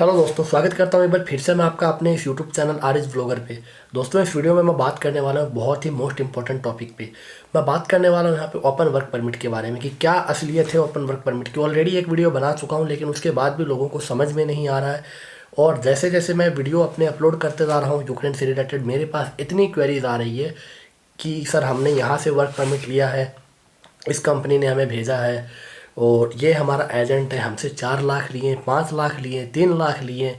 Hello दोस्तों, स्वागत करता हूँ एक बार फिर से मैं आपका अपने इस YouTube channel R S blogger पे। दोस्तों, इस वीडियो में मैं बात करने वाला हूँ बहुत ही मोस्ट इंपॉर्टेंट टॉपिक पे। मैं बात करने वाला हूँ यहाँ पे ओपन वर्क परमिट के बारे में कि क्या असलियत है ओपन वर्क परमिट की। ऑलरेडी एक वीडियो बना चुका हूँ, लेकिन उसके बाद भी लोगों को समझ में नहीं आ रहा है। और जैसे जैसे मैं वीडियो अपने अपलोड करते जा रहा हूँ यूक्रेन से रिलेटेड, मेरे पास इतनी क्वेरीज आ रही है कि सर हमने यहाँ से वर्क परमिट लिया है, इस कंपनी ने हमें भेजा है, और ये हमारा एजेंट है, हमसे 4 लाख लिए, 5 लाख लिए, 3 लाख लिए,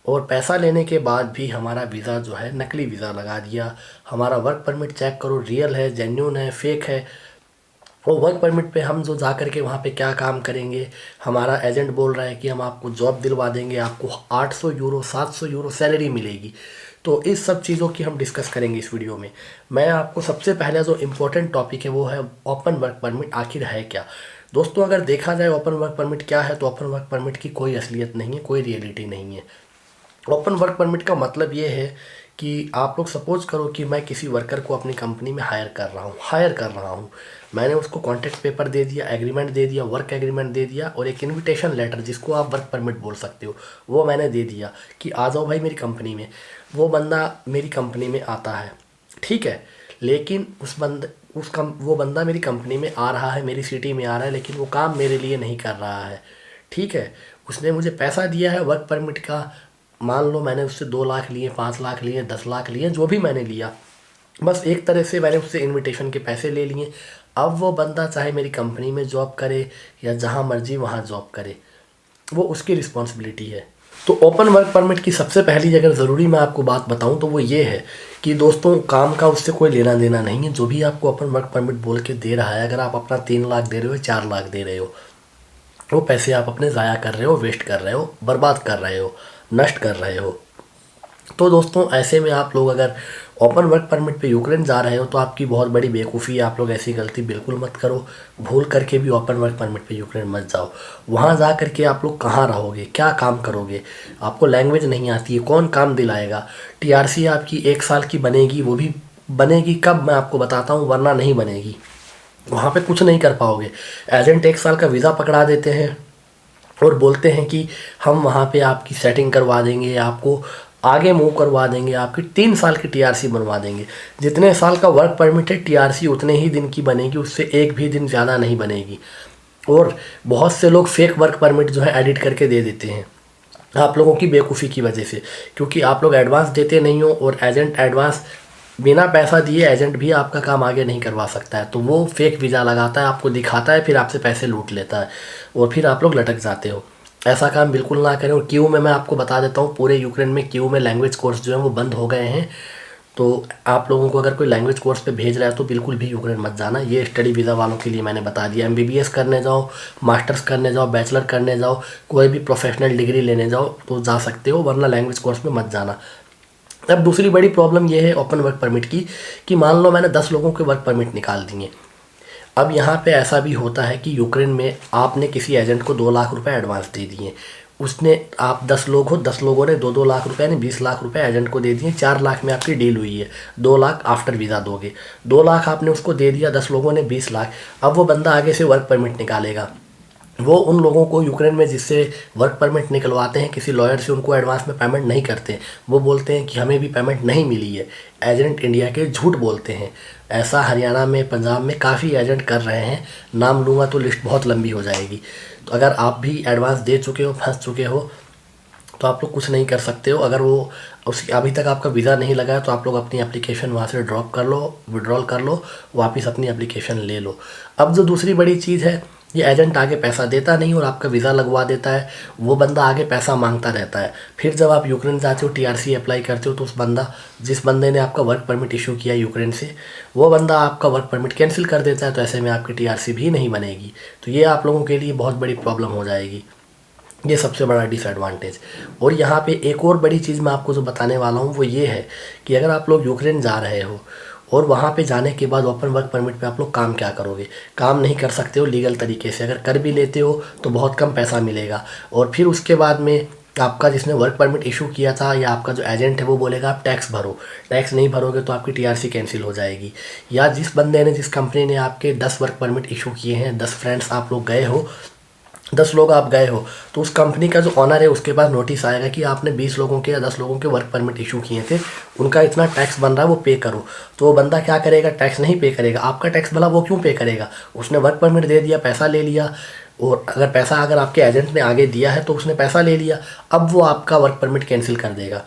और पैसा लेने के बाद भी हमारा वीज़ा जो है नकली वीज़ा लगा दिया। हमारा वर्क परमिट चेक करो, रियल है, जेन्यून है, फेक है। और वर्क परमिट पे हम जो जा कर के वहाँ पे क्या काम करेंगे, हमारा एजेंट बोल रहा है कि हम आपको जॉब दिलवा देंगे, आपको 800 यूरो 700 यूरो सैलरी मिलेगी। तो इस सब चीज़ों की हम डिस्कस करेंगे इस वीडियो में। मैं आपको सबसे पहले जो इम्पोर्टेंट टॉपिक है वो है ओपन वर्क परमिट आखिर है क्या। दोस्तों, अगर देखा जाए ओपन वर्क परमिट क्या है, तो ओपन वर्क परमिट की कोई असलियत नहीं है, कोई रियलिटी नहीं है। ओपन वर्क परमिट का मतलब ये है कि आप लोग सपोज करो कि मैं किसी वर्कर को अपनी कंपनी में हायर कर रहा हूँ। मैंने उसको कॉन्ट्रैक्ट पेपर दे दिया, एग्रीमेंट दे दिया, वर्क एग्रीमेंट दे दिया, और एक इनविटेशन लेटर जिसको आप वर्क परमिट बोल सकते हो वो मैंने दे दिया कि आ जाओ भाई मेरी कंपनी में। वो बंदा मेरी कंपनी में आता है, ठीक है। लेकिन वो बंदा मेरी कंपनी में आ रहा है, मेरी सिटी में आ रहा है, लेकिन वो काम मेरे लिए नहीं कर रहा है, ठीक है। उसने मुझे पैसा दिया है वर्क परमिट का। मान लो मैंने उससे 2 लाख लिए, 5 लाख लिए, 10 लाख लिए, जो भी मैंने लिया, बस एक तरह से मैंने उससे इनविटेशन के पैसे ले लिए। अब वो बंदा चाहे मेरी कंपनी में जॉब करे या जहाँ मर्जी वहाँ जॉब करे, वो उसकी रिस्पॉन्सिबिलिटी है। तो ओपन वर्क परमिट की सबसे पहली अगर ज़रूरी मैं आपको बात बताऊं तो वो ये है कि दोस्तों, काम का उससे कोई लेना देना नहीं है। जो भी आपको ओपन वर्क परमिट बोल के दे रहा है, अगर आप अपना 3 लाख दे रहे हो, 4 लाख दे रहे हो, वो पैसे आप अपने ज़ाया कर रहे हो, वेस्ट कर रहे हो, बर्बाद कर रहे हो, नष्ट कर रहे हो। तो दोस्तों, ऐसे में आप लोग अगर ओपन वर्क परमिट पे यूक्रेन जा रहे हो तो आपकी बहुत बड़ी बेवकूफ़ी है। आप लोग ऐसी गलती बिल्कुल मत करो, भूल करके भी ओपन वर्क परमिट पे यूक्रेन मत जाओ। वहाँ जा करके आप लोग कहाँ रहोगे, क्या काम करोगे, आपको लैंग्वेज नहीं आती है, कौन काम दिलाएगा। टीआरसी आपकी 1 साल की बनेगी, वो भी बनेगी कब मैं आपको बताता हूँ, वरना नहीं बनेगी। वहाँ पे कुछ नहीं कर पाओगे। एजेंट 1 साल का वीज़ा पकड़ा देते हैं और बोलते हैं कि हम वहाँ पे आपकी सेटिंग करवा देंगे, आपको आगे मूव करवा देंगे, आपकी 3 साल की टीआरसी बनवा देंगे। जितने साल का वर्क परमिट है, टीआरसी उतने ही दिन की बनेगी, उससे एक भी दिन ज़्यादा नहीं बनेगी। और बहुत से लोग फेक वर्क परमिट जो है एडिट करके दे देते हैं आप लोगों की बेवकूफ़ी की वजह से, क्योंकि आप लोग एडवांस देते नहीं हो, और एजेंट एडवांस बिना पैसा दिए एजेंट भी आपका काम आगे नहीं करवा सकता है। तो वो फेक वीज़ा लगाता है, आपको दिखाता है, फिर आपसे पैसे लूट लेता है, और फिर आप लोग लटक जाते हो। ऐसा काम बिल्कुल ना करें। और क्यू में मैं आपको बता देता हूँ, पूरे यूक्रेन में क्यू में लैंग्वेज कोर्स जो है वो बंद हो गए हैं। तो आप लोगों को अगर कोई लैंग्वेज कोर्स पे भेज रहा है तो बिल्कुल भी यूक्रेन मत जाना। ये स्टडी वीज़ा वालों के लिए मैंने बता दिया। एमबीबीएस करने जाओ, मास्टर्स करने जाओ, बैचलर करने जाओ, कोई भी प्रोफेशनल डिग्री लेने जाओ तो जा सकते हो, वरना लैंग्वेज कोर्स में मत जाना। अब दूसरी बड़ी प्रॉब्लम ये है ओपन वर्क परमिट की कि मान लो मैंने 10 लोगों के वर्क परमिट निकाल दिए। अब यहाँ पे ऐसा भी होता है कि यूक्रेन में आपने किसी एजेंट को 2 लाख रुपए एडवांस दे दिए। उसने, आप 10 लोग हो, 10 लोगों ने 2-2 लाख रुपए यानी 20 लाख रुपए एजेंट को दे दिए। 4 लाख में आपकी डील हुई है, 2 लाख आफ्टर वीज़ा दोगे। 2 लाख आपने उसको दे दिया, 10 लोगों ने 20 लाख। अब वो बंदा आगे से वर्क परमिट निकालेगा। वो उन लोगों को यूक्रेन में जिससे वर्क परमिट निकलवाते हैं, किसी लॉयर से, उनको एडवांस में पेमेंट नहीं करते। वो बोलते हैं कि हमें भी पेमेंट नहीं मिली है। एजेंट इंडिया के झूठ बोलते हैं। ऐसा हरियाणा में, पंजाब में काफ़ी एजेंट कर रहे हैं। नाम लूँगा तो लिस्ट बहुत लंबी हो जाएगी। तो अगर आप भी एडवांस दे चुके हो, फंस चुके हो, तो आप लोग कुछ नहीं कर सकते हो। अगर वो उसकी अभी तक आपका वीज़ा नहीं लगा है तो आप लोग अपनी एप्लीकेशन वहाँ से ड्रॉप कर लो, विड्रॉल कर लो, वापस अपनी एप्लीकेशन ले लो। अब जो दूसरी बड़ी चीज़ है, ये एजेंट आगे पैसा देता नहीं और आपका वीज़ा लगवा देता है। वो बंदा आगे पैसा मांगता रहता है। फिर जब आप यूक्रेन जाते हो, टीआरसी अप्लाई करते हो, तो जिस बंदे ने आपका वर्क परमिट इशू किया यूक्रेन से, वो बंदा आपका वर्क परमिट कैंसिल कर देता है। तो ऐसे में आपकी टीआरसी भी नहीं बनेगी। तो ये आप लोगों के लिए बहुत बड़ी प्रॉब्लम हो जाएगी। ये सबसे बड़ा डिसएडवांटेज। और यहाँ पे एक और बड़ी चीज़ मैं आपको जो बताने वाला हूँ वो ये है कि अगर आप लोग यूक्रेन जा रहे हो और वहाँ पे जाने के बाद ओपन वर्क परमिट पे आप लोग काम क्या करोगे। काम नहीं कर सकते हो लीगल तरीके से। अगर कर भी लेते हो तो बहुत कम पैसा मिलेगा। और फिर उसके बाद में आपका जिसने वर्क परमिट इशू किया था या आपका जो एजेंट है वो बोलेगा आप टैक्स भरो। टैक्स नहीं भरोगे तो आपकी टीआरसी कैंसिल हो जाएगी। या जिस बंदे ने, जिस कंपनी ने आपके 10 वर्क परमिट इशू किए हैं, 10 फ्रेंड्स आप लोग गए हो, 10 लोग आप गए हो, तो उस कंपनी का जो ऑनर है उसके पास नोटिस आएगा कि आपने 20 लोगों के या 10 लोगों के वर्क परमिट इशू किए थे, उनका इतना टैक्स बन रहा है, वो पे करो। तो वो बंदा क्या करेगा, टैक्स नहीं पे करेगा। आपका टैक्स भला वो क्यों पे करेगा, उसने वर्क परमिट दे दिया, पैसा ले लिया, और अगर आपके एजेंट ने आगे दिया है तो उसने पैसा ले लिया, अब वो आपका वर्क परमिट कैंसिल कर देगा,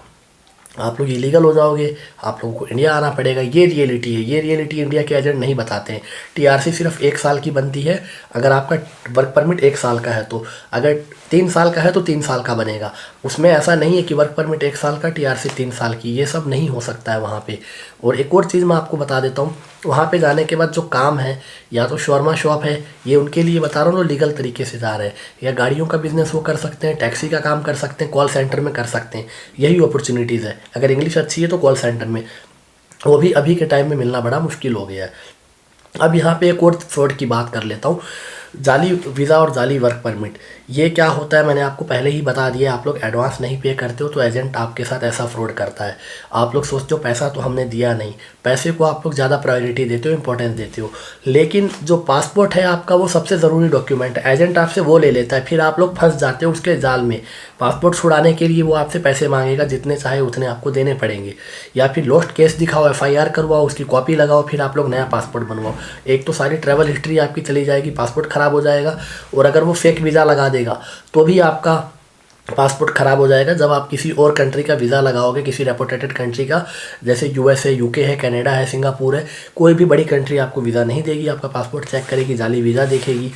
आप लोग इलीगल हो जाओगे, आप लोगों को इंडिया आना पड़ेगा। ये रियलिटी है, ये रियलिटी इंडिया के एजेंट नहीं बताते हैं। टीआरसी सिर्फ 1 साल की बनती है, अगर आपका वर्क परमिट 1 साल का है तो, अगर 3 साल का है तो 3 साल का बनेगा। उसमें ऐसा नहीं है कि वर्क परमिट 1 साल का, टीआरसी 3 साल की, ये सब नहीं हो सकता है वहाँ पे। और एक और चीज़ मैं आपको बता देता हूँ, वहाँ पे जाने के बाद जो काम है, या तो शॉर्मा शॉप है, ये उनके लिए बता रहा हूँ, लीगल तरीके से जा रहे हैं, या गाड़ियों का बिजनेस वो कर सकते हैं, टैक्सी का काम कर सकते हैं, कॉल सेंटर में कर सकते हैं। यही अपॉर्चुनिटीज़ है। अगर इंग्लिश अच्छी है तो कॉल सेंटर में, वो भी अभी के टाइम में मिलना बड़ा मुश्किल हो गया है। अब यहाँ पे एक और फ्रॉड की बात कर लेता हूँ, जाली वीज़ा और जाली वर्क परमिट। ये क्या होता है मैंने आपको पहले ही बता दिया, आप लोग एडवांस नहीं पे करते हो तो एजेंट आपके साथ ऐसा फ्रॉड करता है। आप लोग सोचते हो पैसा तो हमने दिया नहीं, पैसे को आप लोग ज़्यादा प्रायोरिटी देते हो, इंपॉर्टेंस देते हो, लेकिन जो पासपोर्ट है आपका वो सबसे ज़रूरी डॉक्यूमेंट है, एजेंट आपसे वो ले लेता है, फिर आप लोग फंस जाते हो उसके जाल में। पासपोर्ट छुड़ाने के लिए वो आपसे पैसे मांगेगा, जितने चाहे उतने आपको देने पड़ेंगे, या फिर लॉस्ट केस दिखाओ, एफआईआर करवाओ, उसकी कॉपी लगाओ, फिर आप लोग नया पासपोर्ट बनवाओ। एक तो सारी ट्रैवल हिस्ट्री आपकी चली जाएगी, पासपोर्ट ख़राब हो जाएगा, और अगर वो फेक वीज़ा लगा देगा तो भी आपका पासपोर्ट ख़राब हो जाएगा। जब आप किसी और कंट्री का वीज़ा लगाओगे, किसी रेपुटेटेड कंट्री का, जैसे यूएसए, यूके है, कनाडा है, सिंगापुर है, कोई भी बड़ी कंट्री आपको वीज़ा नहीं देगी, आपका पासपोर्ट चेक करेगी, जाली वीज़ा देखेगी।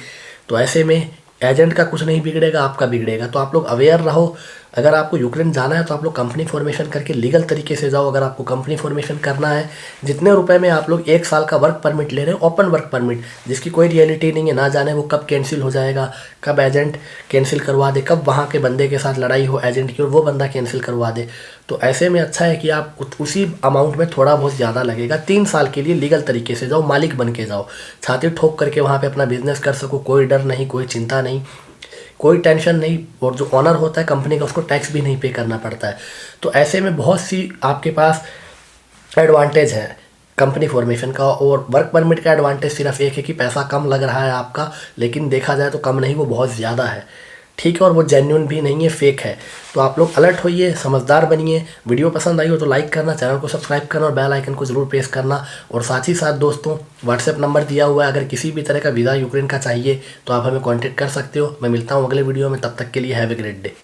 तो ऐसे में एजेंट का कुछ नहीं बिगड़ेगा, आपका बिगड़ेगा। तो आप लोग अवेयर रहो। अगर आपको यूक्रेन जाना है तो आप लोग कंपनी फॉर्मेशन करके लीगल तरीके से जाओ। अगर आपको कंपनी फॉर्मेशन करना है, जितने रुपए में आप लोग 1 साल का वर्क परमिट ले रहे हो, ओपन वर्क परमिट, जिसकी कोई रियलिटी नहीं है, ना जाने वो कब कैंसिल हो जाएगा, कब एजेंट कैंसिल करवा दे, कब वहाँ के बंदे के साथ लड़ाई हो एजेंट की और वो बंदा कैंसिल करवा दे। तो ऐसे में अच्छा है कि आप उसी अमाउंट में, थोड़ा बहुत ज़्यादा लगेगा, 3 साल के लिए लीगल तरीके से जाओ, मालिक बन के जाओ, छाती ठोक करके वहाँ पे अपना बिजनेस कर सको, कोई डर नहीं, कोई चिंता नहीं, कोई टेंशन नहीं, और जो ऑनर होता है कंपनी का उसको टैक्स भी नहीं पे करना पड़ता है। तो ऐसे में बहुत सी आपके पास एडवांटेज है कंपनी फॉर्मेशन का। और वर्क परमिट का एडवांटेज सिर्फ एक है कि पैसा कम लग रहा है आपका, लेकिन देखा जाए तो कम नहीं, वो बहुत ज़्यादा है, ठीक है, और वो जेन्युइन भी नहीं है, फेक है। तो आप लोग अलर्ट होइए, समझदार बनिए। वीडियो पसंद आई हो तो लाइक करना, चैनल को सब्सक्राइब करना और बेल आइकन को जरूर प्रेस करना। और साथ ही साथ दोस्तों, व्हाट्सएप नंबर दिया हुआ है, अगर किसी भी तरह का वीज़ा यूक्रेन का चाहिए तो आप हमें कॉन्टैक्ट कर सकते हो। मैं मिलता हूँ अगले वीडियो में, तब तक के लिए हैव ए ग्रेट डे।